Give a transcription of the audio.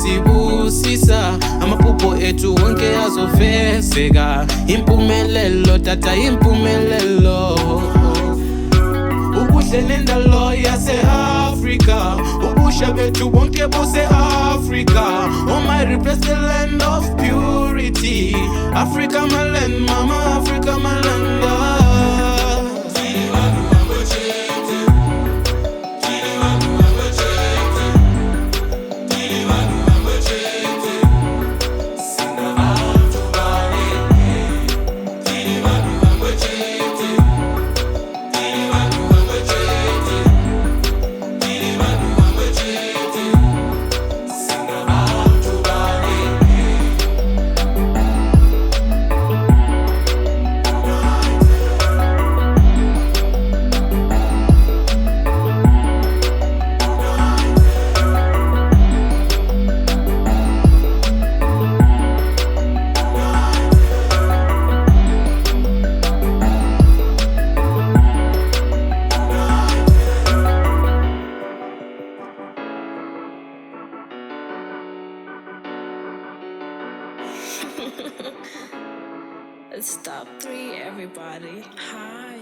sibusisa amaphupho ethu wonke azofezeka impumelelo tata impumelelo ubuhle nendalo yase-Afrika ubusha bethu bonke buse-Afrika oh my replace the land of purity Africa my land mama Africa my land It's top 3, everybody. Hi.